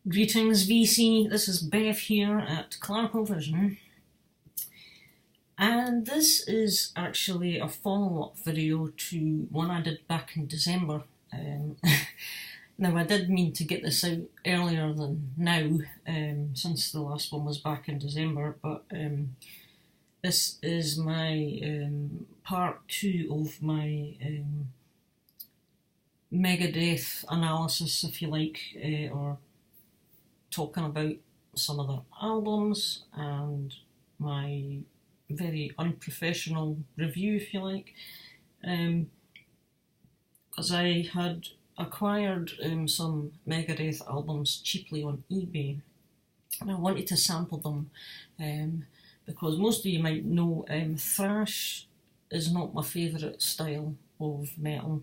Greetings VC, this is Bev here at Clarko Vision, and this is actually a follow-up video to one I did back in December. Now I did mean to get this out earlier than now, since the last one was back in December, but this is my part 2 of my Megadeth analysis, if you like, or talking about some of their albums and my very unprofessional review, if you like, because I had acquired some Megadeth albums cheaply on eBay, and I wanted to sample them, because most of you might know thrash is not my favourite style of metal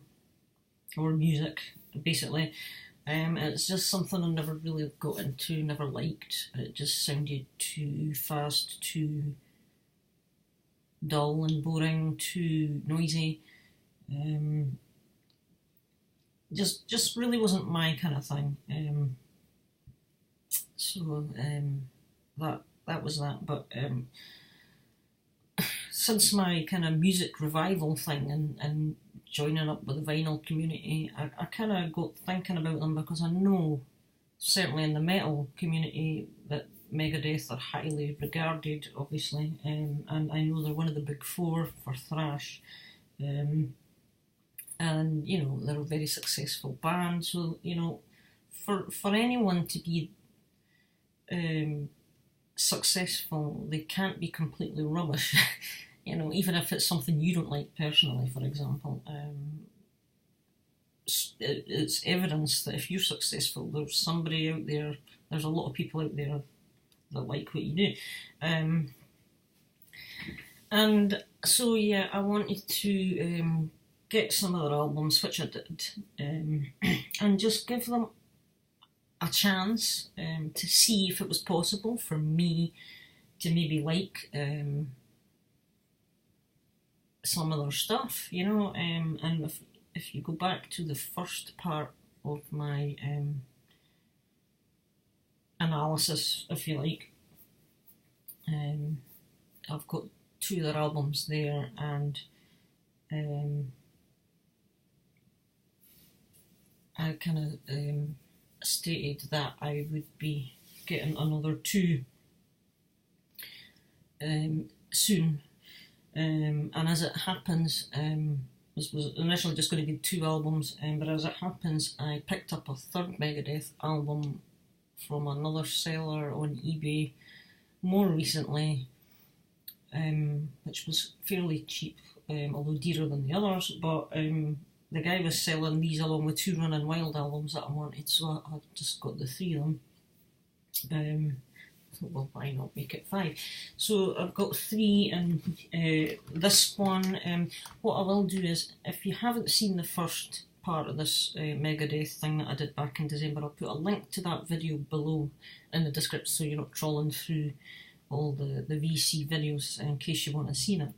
or music, basically. It's just something I never really got into, never liked. It just sounded too fast, too dull and boring, too noisy. Just really wasn't my kind of thing. That was that. But since my kind of music revival thing and joining up with the vinyl community, I kind of got thinking about them, because I know, certainly in the metal community, that Megadeth are highly regarded, obviously, and I know they're one of the big four for thrash, and you know, they're a very successful band, so you know, for anyone to be successful, they can't be completely rubbish. You know, even if it's something you don't like personally, for example, it's evidence that if you're successful, there's somebody out there, there's a lot of people out there that like what you do. And so, yeah, I wanted to get some of their albums, which I did, and just give them a chance to see if it was possible for me to maybe like some of their stuff, you know, and if you go back to the first part of my analysis, if you like, I've got 2 of their albums there, and I kind of stated that I would be getting another 2 soon. And as it happens, this was initially just going to be 2 albums, but as it happens, I picked up a 3rd Megadeth album from another seller on eBay more recently, which was fairly cheap, although dearer than the others, but the guy was selling these along with 2 Running Wild albums that I wanted, so I just got the 3 of them. Well, why not make it 5? So I've got 3, and this one, what I will do is, if you haven't seen the first part of this Megadeth thing that I did back in December, I'll put a link to that video below in the description, so you're not trawling through all the VC videos in case you want to see it.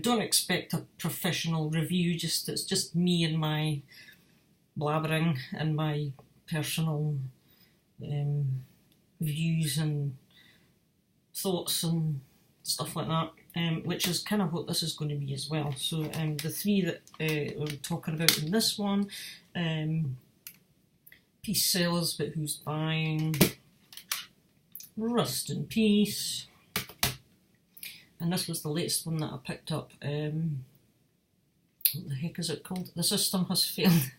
Don't expect a professional review, it's just me and my blabbering and my personal views and thoughts and stuff like that, which is kind of what this is going to be as well. So the 3 that we're talking about in this one, Peace Sellers, But Who's Buying, Rust in Peace, and this was the latest one that I picked up, what the heck is it called? The System Has Failed.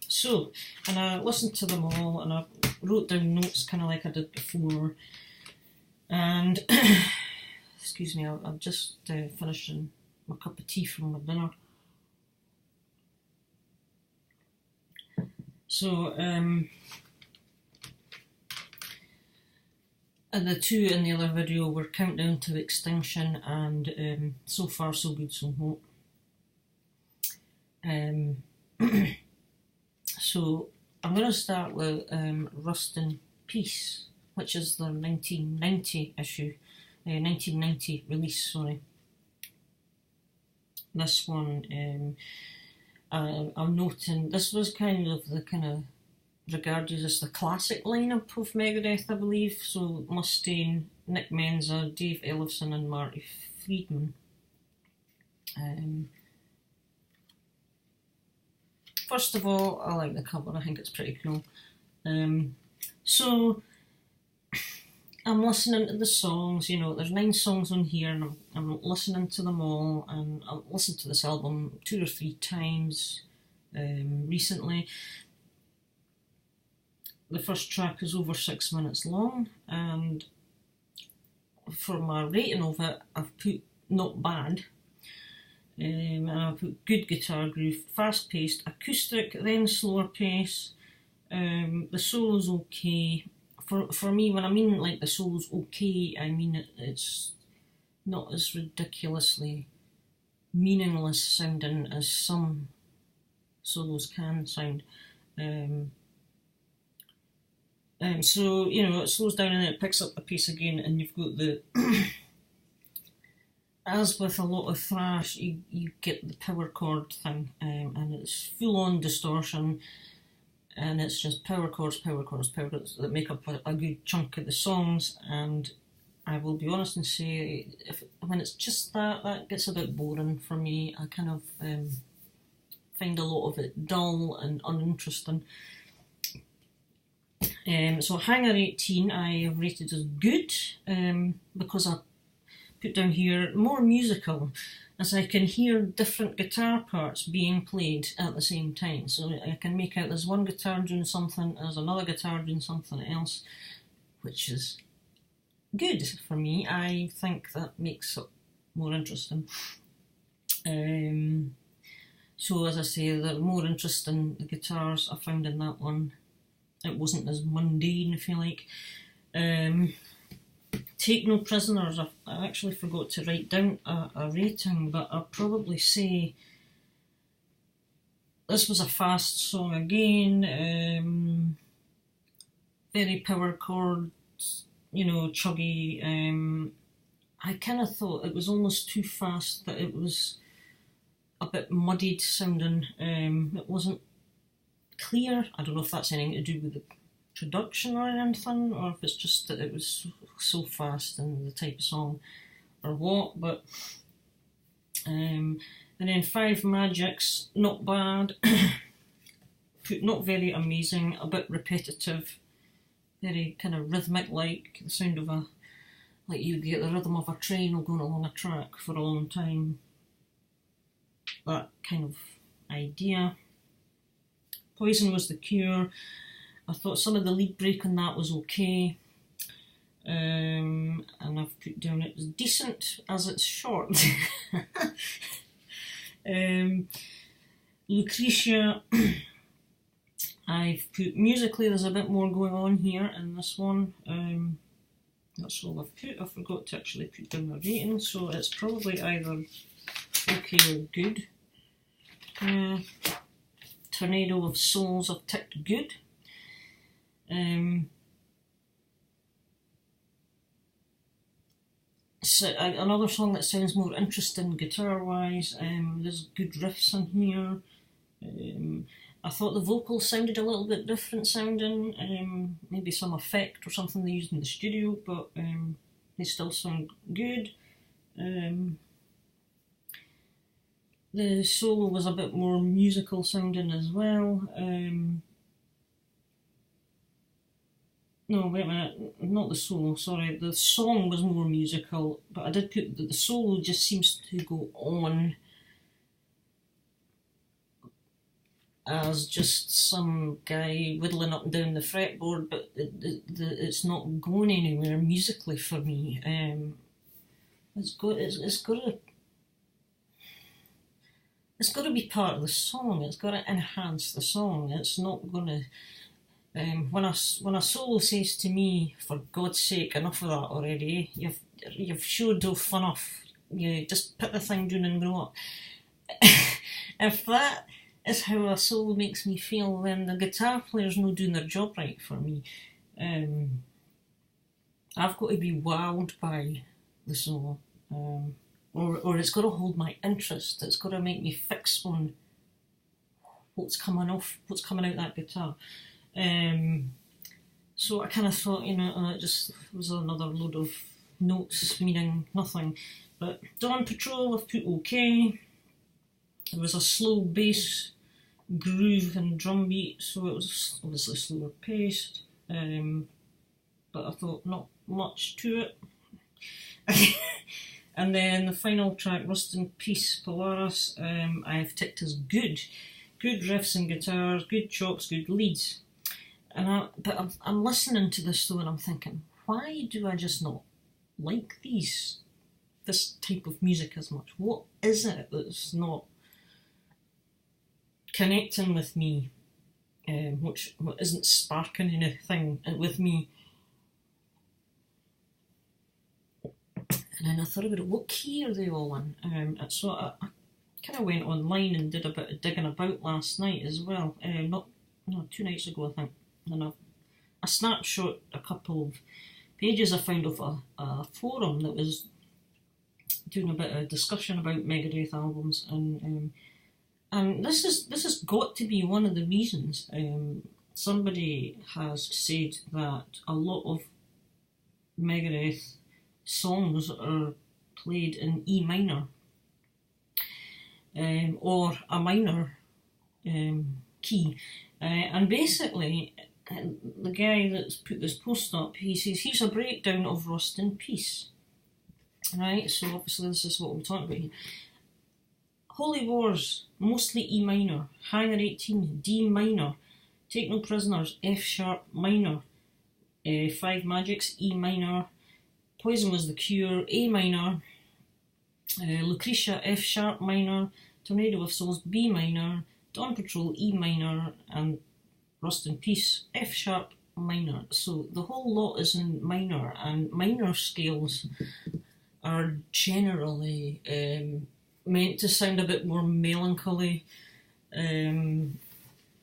So, and I listened to them all, and I wrote down notes kind of like I did before, and excuse me, I'm just finishing my cup of tea from my dinner. So, and the 2 in the other video were Countdown to Extinction and So Far So Good So Hot. So I'm going to start with Rust in Peace, which is their 1990 issue, 1990 release, sorry. This one, I'm noting, this was kind of the regarded as the classic lineup of Megadeth, I believe. So Mustaine, Nick Menza, Dave Ellefson, and Marty Friedman. First of all, I like the cover. I think it's pretty cool. So I'm listening to the songs. You know, there's 9 songs on here, and I'm listening to them all. And I've listened to this album 2 or 3 times recently. The first track is over 6 minutes long, and for my rating of it, I've put not bad. And I've put good guitar groove, fast paced, acoustic, then slower pace. The solo's okay. For me, when I mean like the solo's okay, I mean it's not as ridiculously meaningless sounding as some solos can sound. So, you know, it slows down and then it picks up the pace again, and you've got the as with a lot of thrash, you get the power chord thing, and it's full on distortion, and it's just power chords that make up a good chunk of the songs. And I will be honest and say, when it's just that gets a bit boring for me. I kind of find a lot of it dull and uninteresting. So Hangar 18 I have rated as good, because I put down here more musical, as I can hear different guitar parts being played at the same time. So I can make out there's one guitar doing something, there's another guitar doing something else, which is good for me. I think that makes it more interesting. So as I say, the more interesting the guitars I found in that one. It wasn't as mundane, if you like. Take No Prisoners, I actually forgot to write down a rating, but I'll probably say this was a fast song again, very power chords, you know, chuggy. I kind of thought it was almost too fast, that it was a bit muddied sounding. It wasn't clear. I don't know if that's anything to do with the production or anything, or if it's just that it was so fast and the type of song or what, but and then Five Magics, not bad. Not very amazing, a bit repetitive, very kind of rhythmic, like the sound of like you get the rhythm of a train going along a track for a long time, that kind of idea. Poison Was the Cure. I thought some of the lead break on that was okay, and I've put down it as decent as it's short. Lucretia, I've put musically there's a bit more going on here in this one. That's all I've put. I forgot to actually put down my rating, so it's probably either okay or good. Tornado of Souls I've ticked good. So another song that sounds more interesting guitar wise. There's good riffs in here. I thought the vocals sounded a little bit different sounding, maybe some effect or something they used in the studio, but they still sound good. The solo was a bit more musical sounding as well. No, wait a minute, not the solo, sorry. The song was more musical, but I did put that the solo just seems to go on as just some guy whittling up and down the fretboard, but it's not going anywhere musically for me. It's got to be part of the song. It's got to enhance the song. It's not going to. When a solo says to me, "For God's sake, enough of that already. You've showed off enough. You just put the thing down and grow up." If that is how a solo makes me feel, then the guitar player's not doing their job right for me. I've got to be wowed by the solo, or it's got to hold my interest. It's got to make me fix on what's coming out that guitar. So I kind of thought, it just was another load of notes meaning nothing. But Dawn Patrol I've put okay. There was a slow bass groove and drum beat, so it was obviously slower paced. But I thought not much to it. And then the final track, Rust in Peace, Polaris, I've ticked as good. Good riffs and guitars, good chops, good leads. But I'm listening to this though and I'm thinking, why do I just not like this type of music as much? What is it that's not connecting with me? What isn't sparking anything with me? And then I thought about it, what key are they all in? So I kind of went online and did a bit of digging about last night as well. 2 nights ago, I think. And I snapshot a couple of pages I found of a forum that was doing a bit of discussion about Megadeth albums, and this has got to be one of the reasons. Somebody has said that a lot of Megadeth songs are played in E minor, or a minor key, and basically the guy that's put this post up, he says here's a breakdown of Rust in Peace. Right, so obviously this is what we're talking about here. Holy Wars, mostly E minor. Hangar 18, D minor. Take No Prisoners, F sharp minor. Five Magics, E minor. Poison Was the Cure, A minor. Lucretia, F sharp minor. Tornado of Souls, B minor. Dawn Patrol, E minor. And Rust in Peace, F sharp minor. So the whole lot is in minor, and minor scales are generally meant to sound a bit more melancholy, a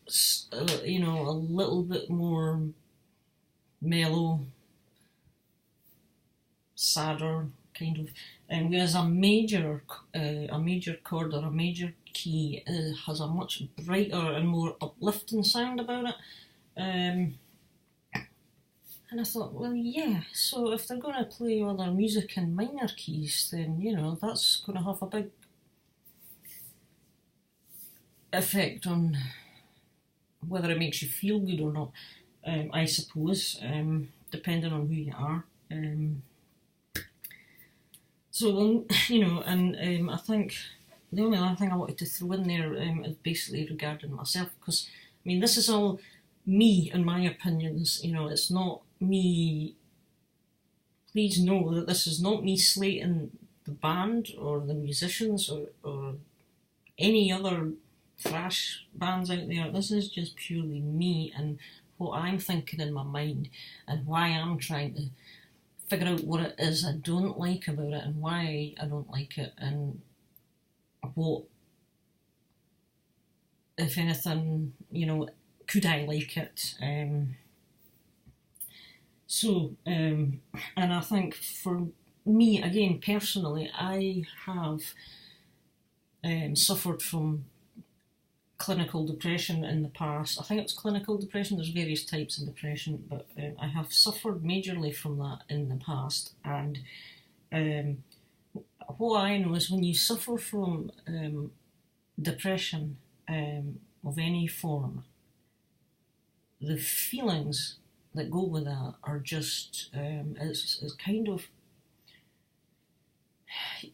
little bit more mellow, sadder kind of. Whereas a major chord or a major key has a much brighter and more uplifting sound about it. And I thought, well, yeah, so if they're going to play other music in minor keys, then, that's going to have a big effect on whether it makes you feel good or not, I suppose, depending on who you are. I think the only other thing I wanted to throw in there is basically regarding myself, because, this is all me and my opinions, it's not me. Please know that this is not me slating the band or the musicians or any other thrash bands out there. This is just purely me and what I'm thinking in my mind and why I'm trying to figure out what it is I don't like about it and why I don't like it, and what, if anything, could I like it? And I think for me, again, personally, I have suffered from clinical depression in the past. I think it's clinical depression, there's various types of depression, but I have suffered majorly from that in the past, and what I know is when you suffer from depression of any form, the feelings that go with that are just,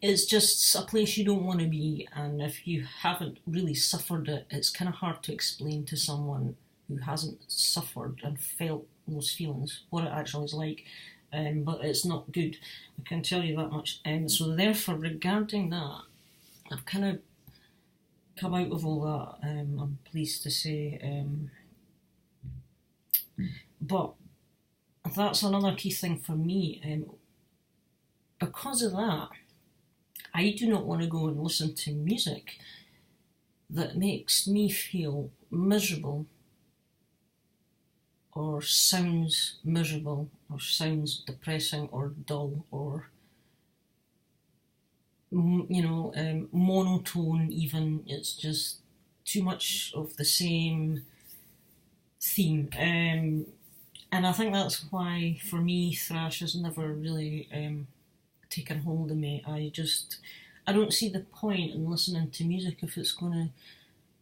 it's just a place you don't want to be, and if you haven't really suffered it, it's kind of hard to explain to someone who hasn't suffered and felt those feelings what it actually is like, but it's not good, I can tell you that much. So therefore, regarding that, I've kind of come out of all that, I'm pleased to say, but that's another key thing for me. Because of that, I do not want to go and listen to music that makes me feel miserable or sounds miserable or sounds depressing or dull or monotone even. It's just too much of the same theme, and I think that's why, for me, thrash has never really taken hold of me. I don't see the point in listening to music if it's going to,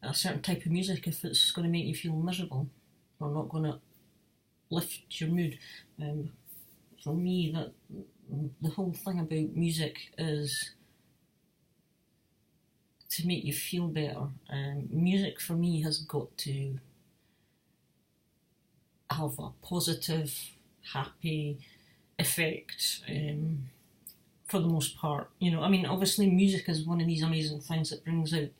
a certain type of music, if it's going to make you feel miserable or not going to lift your mood. For me, that the whole thing about music is to make you feel better. Music for me has got to have a positive, happy effect, for the most part. You know, I mean, obviously music is one of these amazing things that brings out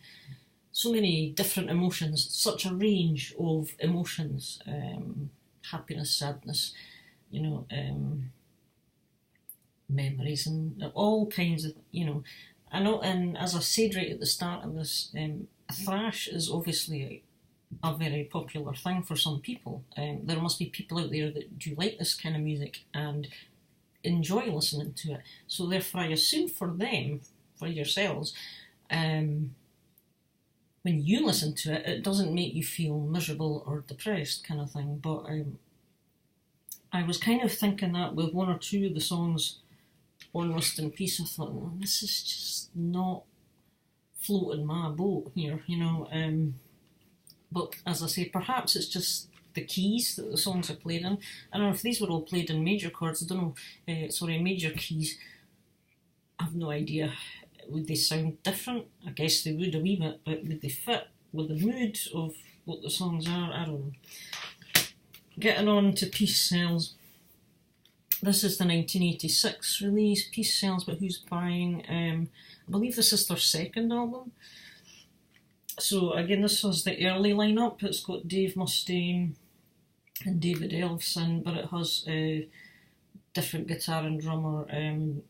so many different emotions, such a range of emotions, happiness, sadness, you know, memories, and all kinds of, you know. I know, and as I said right at the start of this, thrash is obviously a very popular thing for some people. There must be people out there that do like this kind of music and enjoy listening to it. So therefore, I assume for them, for yourselves, when you listen to it, it doesn't make you feel miserable or depressed, kind of thing. But I was kind of thinking that with one or two of the songs on Rust in Peace, I thought, well, this is just not floating my boat here, you know. But as I say, perhaps it's just the keys that the songs are played in. I don't know if these were all played in major chords. I don't know. Major keys. I have no idea. Would they sound different? I guess they would a wee bit, but would they fit with the mood of what the songs are? I don't know. Getting on to Peace Sells. This is the 1986 release, Peace Sells But Who's Buying? I believe this is their second album. So again, this was the early lineup. It's got Dave Mustaine and David Ellefson, but it has a different guitar and drummer.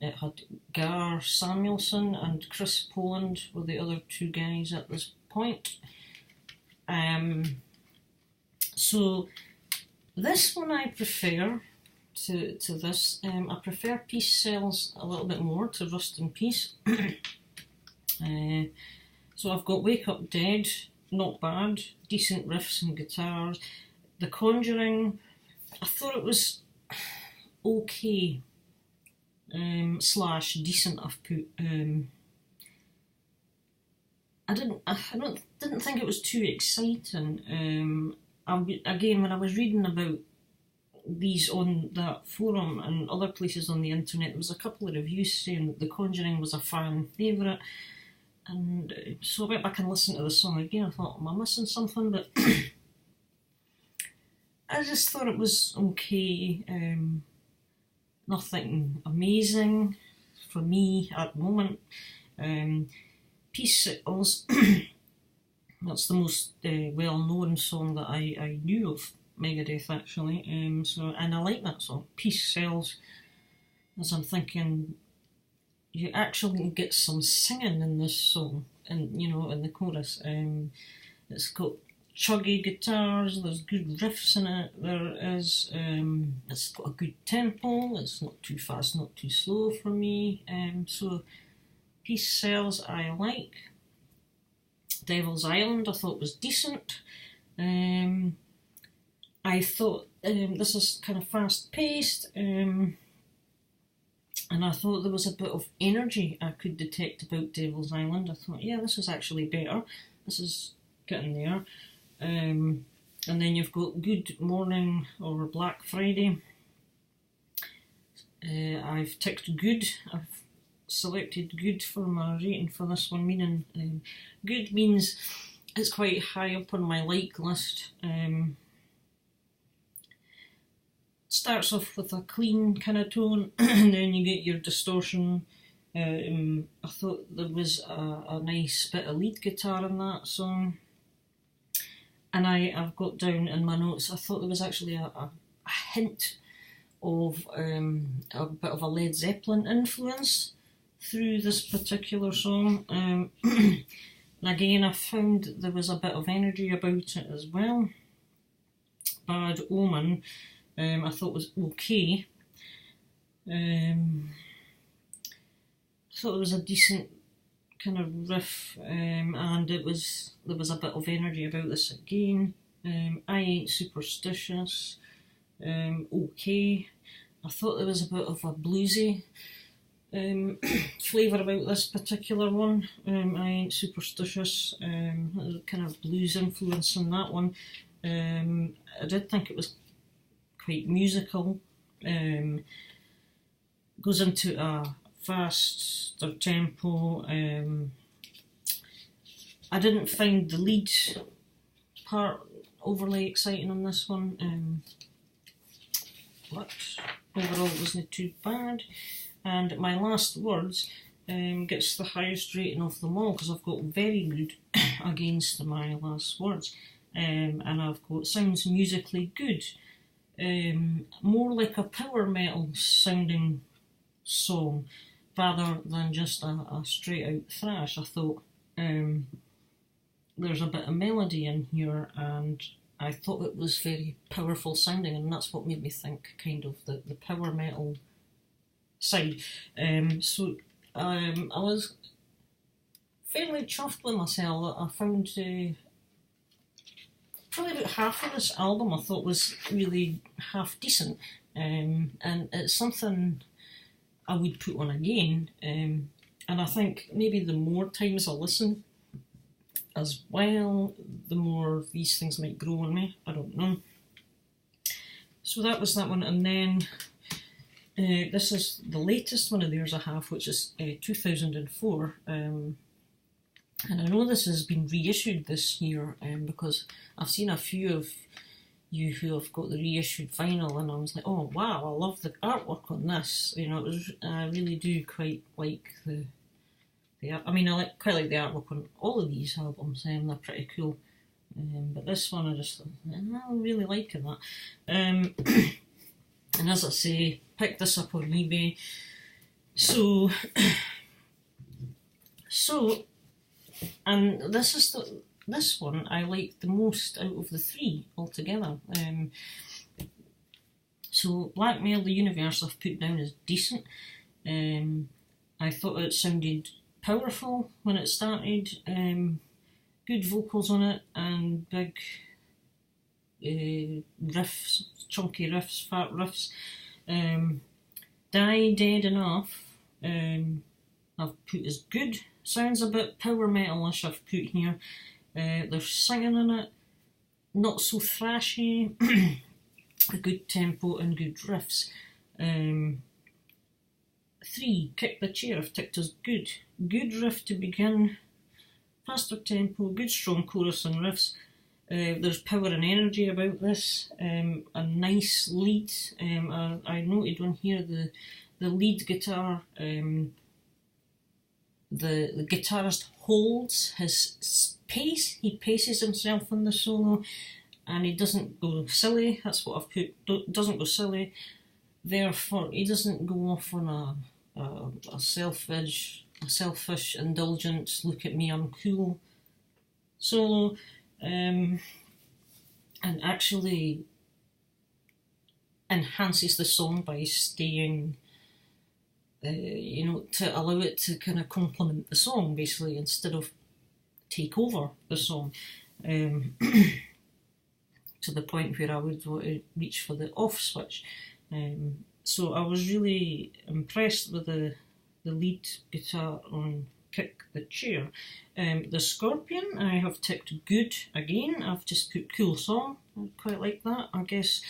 It had Gar Samuelson and Chris Poland were the other two guys at this point. So this one I prefer to this. I prefer Peace Sells a little bit more to Rust in Peace. So I've got Wake Up Dead, not bad, decent riffs and guitars. The Conjuring, I thought it was okay, slash decent. I've put. I didn't think it was too exciting. Again, when I was reading about these on that forum and other places on the internet, there was a couple of reviews saying that The Conjuring was a fan favourite. And so I went back and listened to the song again. I thought, am I missing something? But I just thought it was okay. Nothing amazing for me at the moment. Peace Sells. That's the most well-known song that I knew of Megadeth, actually. And I like that song, Peace Sells. As I'm thinking, you actually get some singing in this song, and you know, in the chorus. It's got chuggy guitars. There's good riffs in it. It's got a good tempo. It's not too fast, not too slow for me. So Peace Sells I like. Devil's Island I thought was decent. I thought this is kind of fast paced. And I thought there was a bit of energy I could detect about Devil's Island. I thought, yeah, this is actually better. This is getting there. And then you've got Good Morning or Black Friday. I've ticked good. I've selected good for my rating for this one, meaning good means it's quite high up on my like list. Starts off with a clean kind of tone, and then you get your distortion. I thought there was a nice bit of lead guitar in that song. And I've got down in my notes, I thought there was actually a hint of a bit of a Led Zeppelin influence through this particular song. And again, I found there was a bit of energy about it as well. Bad Omen, I thought was okay. I thought it was a decent kind of riff, and there was a bit of energy about this again. I Ain't Superstitious, OK. I thought there was a bit of a bluesy flavour about this particular one. I Ain't Superstitious, kind of blues influence in that one. I did think it was quite musical. Goes into a faster tempo. I didn't find the lead part overly exciting on this one, but overall it wasn't too bad. And My Last Words gets the highest rating of them all because I've got very good against My Last Words, and I've got sounds musically good, more like a power metal sounding song rather than just a straight out thrash. I thought there's a bit of melody in here, and I thought it was very powerful sounding, and that's what made me think kind of the power metal side. So I was fairly chuffed with myself. I found probably about half of this album I thought was really half decent, and it's something I would put on again, and I think maybe the more times I listen as well, the more these things might grow on me. I don't know. So that was that one, and then this is the latest one of theirs I have, which is 2004, and I know this has been reissued this year, because I've seen a few of you who have got the reissued vinyl, and I was like, oh wow, I love the artwork on this. You know, I really do quite like the I mean, I quite like the artwork on all of these albums, they're pretty cool. But this one I just thought, I'm really liking that. And as I say, picked this up on eBay. So, and this is this one I like the most out of the three altogether. So Blackmail the Universe I've put down as decent. I thought it sounded powerful when it started, good vocals on it, and big riffs, chunky riffs, fat riffs. Die Dead Enough I've put as good. Sounds a bit power metalish I've put here. There's singing in it, not so thrashy, a good tempo and good riffs. 3, Kick the Chair I've ticked as good. Good riff to begin, faster tempo, good strong chorus and riffs. There's power and energy about this, a nice lead. I noted on here the lead guitar, the guitarist holds his pace, he paces himself in the solo, and he doesn't go silly. That's what I've put, doesn't go silly, therefore he doesn't go off on a selfish, indulgent, look at me, I'm cool solo, and actually enhances the song by staying, to allow it to kind of complement the song, basically, instead of take over the song, to the point where I would want to reach for the off switch. So I was really impressed with the lead guitar on Kick the Chair. The Scorpion I have ticked good again. I've just put cool song. I quite like that. I guess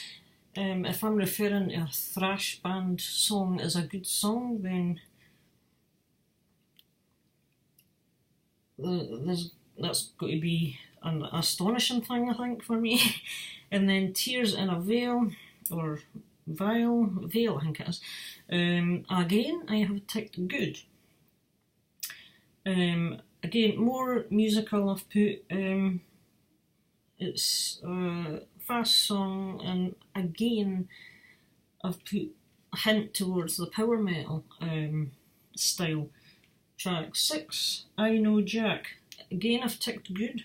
if I'm referring to a thrash band song as a good song, then that's got to be an astonishing thing, I think, for me. And then Tears in a Veil, or Veil, I think it is. Again, I have ticked good. Again, more musical I've put. It's a fast song, and again, I've put a hint towards the power metal style. Track 6, I Know Jack. Again, I've ticked good.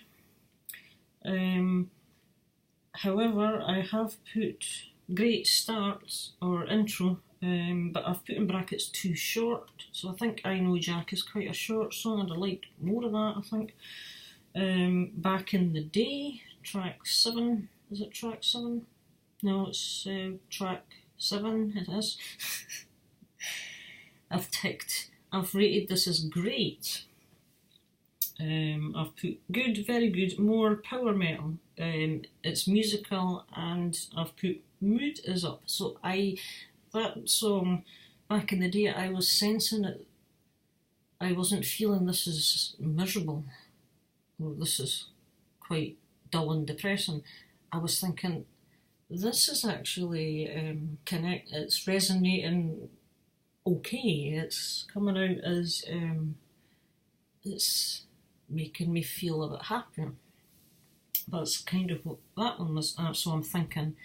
However, I have put great start or intro, but I've put in brackets too short, so I think I Know Jack is quite a short song, and I liked more of that, I think. Back in the Day, track 7. Is it track 7? No, it's track 7, it is. I've rated this as great. I've put good, very good, more power metal. It's musical, and I've put mood is up. So that song, back in the day, I was sensing it. I wasn't feeling this is miserable, or this is quite dull and depressing. I was thinking, this is actually it's resonating okay. It's coming out as it's making me feel a bit happier. That's kind of what that one was. So I'm thinking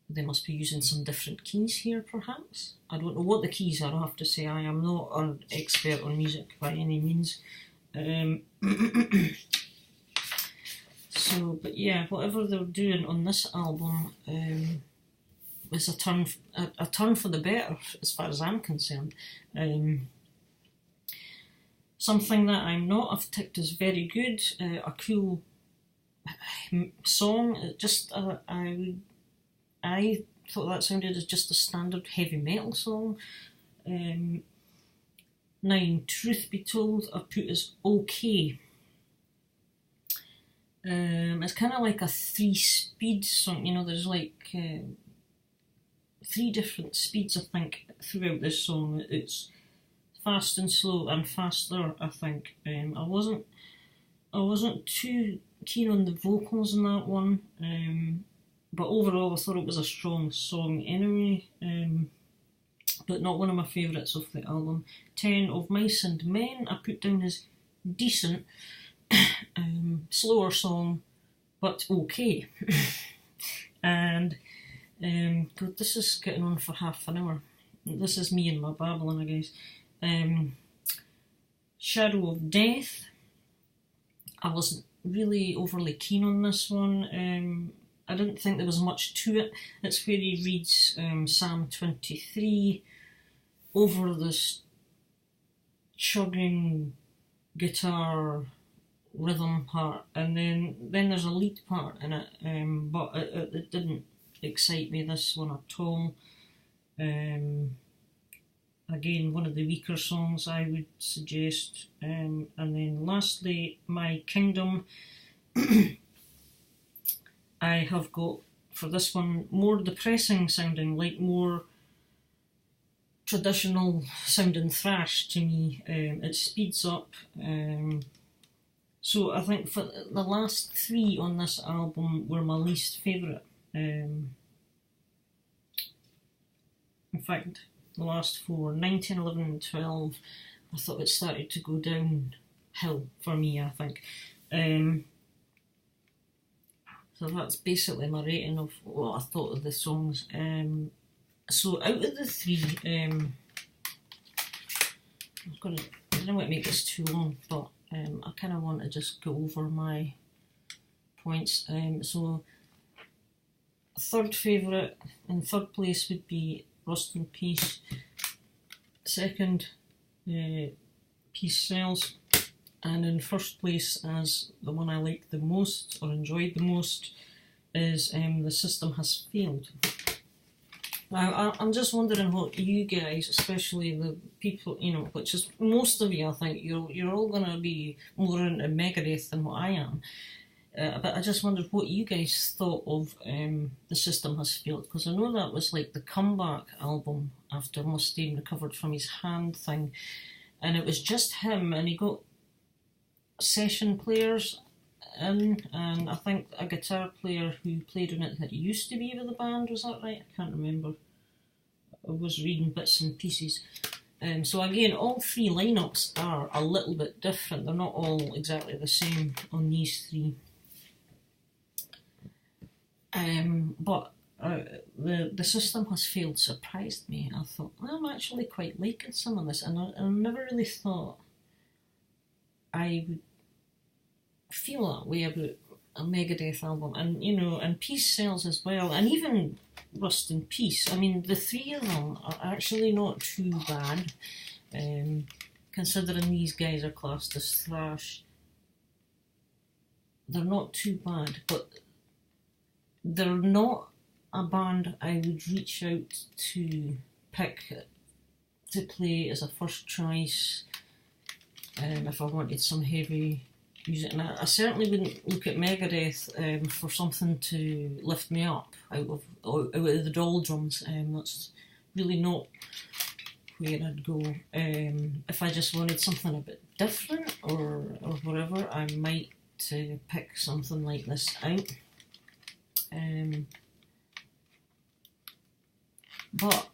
they must be using some different keys here, perhaps. I don't know what the keys are, I have to say. I am not an expert on music by any means. So, but yeah, whatever they're doing on this album is a turn for the better, as far as I'm concerned. Something that I'm not, I've ticked as very good, a cool song. I thought that sounded as just a standard heavy metal song. Now, truth be told, I've put as okay. It's kind of like a 3-speed song, you know, there's like 3 different speeds, I think, throughout this song. It's fast and slow and faster, I think. I wasn't too keen on the vocals in that one, but overall I thought it was a strong song anyway, but not one of my favourites of the album. 10 of Mice and Men I put down as decent. Slower song, but okay. And God, this is getting on for half an hour. This is me and my babbling, I guess. Shadow of Death, I wasn't really overly keen on this one. I didn't think there was much to it. It's where he reads Psalm 23 over this chugging guitar rhythm part, and then there's a lead part in it, but it didn't excite me, this one, at all. Again, one of the weaker songs, I would suggest. And then lastly, My Kingdom. I have got, for this one, more depressing sounding, like more traditional sounding thrash to me. It speeds up. So I think for the last 3 on this album were my least favourite. In fact, the last 4, 9, 10, 11 and 12, I thought it started to go downhill for me, I think. So that's basically my rating of what I thought of the songs. So out of the 3, I don't want to make this too long, but I kind of want to just go over my points. So, third favourite, in third place would be Rust in Peace. Second, Peace Sells. And in first place, as the one I liked the most, or enjoyed the most, is The System Has Failed. Now, I'm just wondering what you guys, especially the people, you know, which is most of you, I think, you're all going to be more into Megadeth than what I am. But I just wondered what you guys thought of The System Has Failed, because I know that was like the comeback album after Mustaine recovered from his hand thing, and it was just him, and he got session players in, and I think a guitar player who played on it that used to be with the band, was that right? I can't remember. I was reading bits and pieces. So again, all 3 lineups are a little bit different. They're not all exactly the same on these 3. But the System Has Failed surprised me. I thought, I'm actually quite liking some of this, and I never really thought I would feel that way about a Megadeth album. And, you know, and Peace Sells as well, and even Rust in Peace. I mean, the 3 of them are actually not too bad, considering these guys are classed as thrash. they're not too bad, but they're not a band I would reach out to pick to play as a first choice if I wanted some heavy music. And I certainly wouldn't look at Megadeth for something to lift me up out of the doldrums. That's really not where I'd go. If I just wanted something a bit different or whatever, I might pick something like this out. But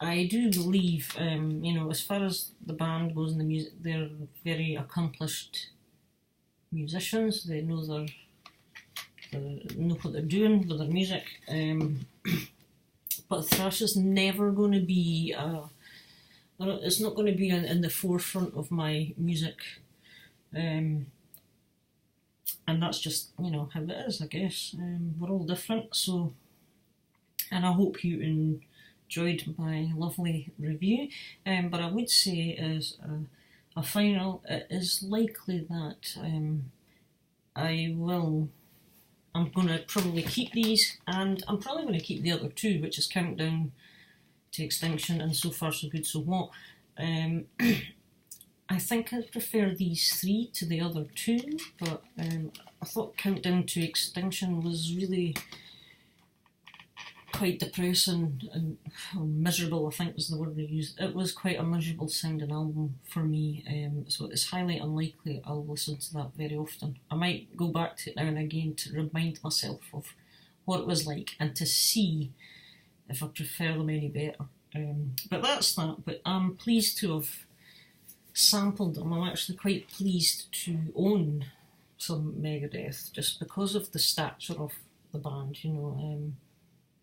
I do believe, as far as the band goes and the music, they're very accomplished musicians. They know know what they're doing with their music. But thrash is never going to be. It's not going to be in the forefront of my music. And that's just how it is, I guess. We're all different, so. And I hope you enjoyed my lovely review. But I would say, as a final, it is likely that I'm going to probably keep these, and I'm probably going to keep the other two, which is Countdown to Extinction and So Far So Good So What. I think I prefer these three to the other two, but I thought Countdown to Extinction was really quite depressing and miserable, I think was the word they used. It was quite a miserable sounding album for me, so it's highly unlikely I'll listen to that very often. I might go back to it now and again to remind myself of what it was like and to see if I prefer them any better. But that's that. But I'm pleased to have sampled them. I'm actually quite pleased to own some Megadeth just because of the stature of the band,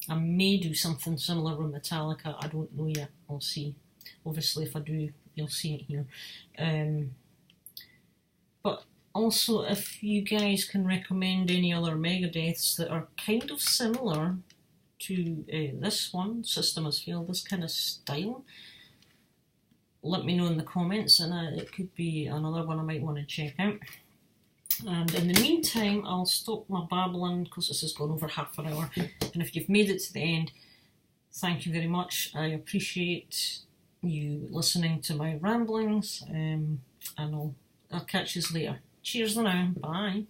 I may do something similar with Metallica. I don't know yet. I'll see. Obviously, if I do, you'll see it here. But also, if you guys can recommend any other Megadeths that are kind of similar to this one, System as Failed, this kind of style, let me know in the comments, and it could be another one I might want to check out. And in the meantime, I'll stop my babbling because this has gone over half an hour. And if you've made it to the end, thank you very much. I appreciate you listening to my ramblings, and I'll catch you later. Cheers for now. Bye.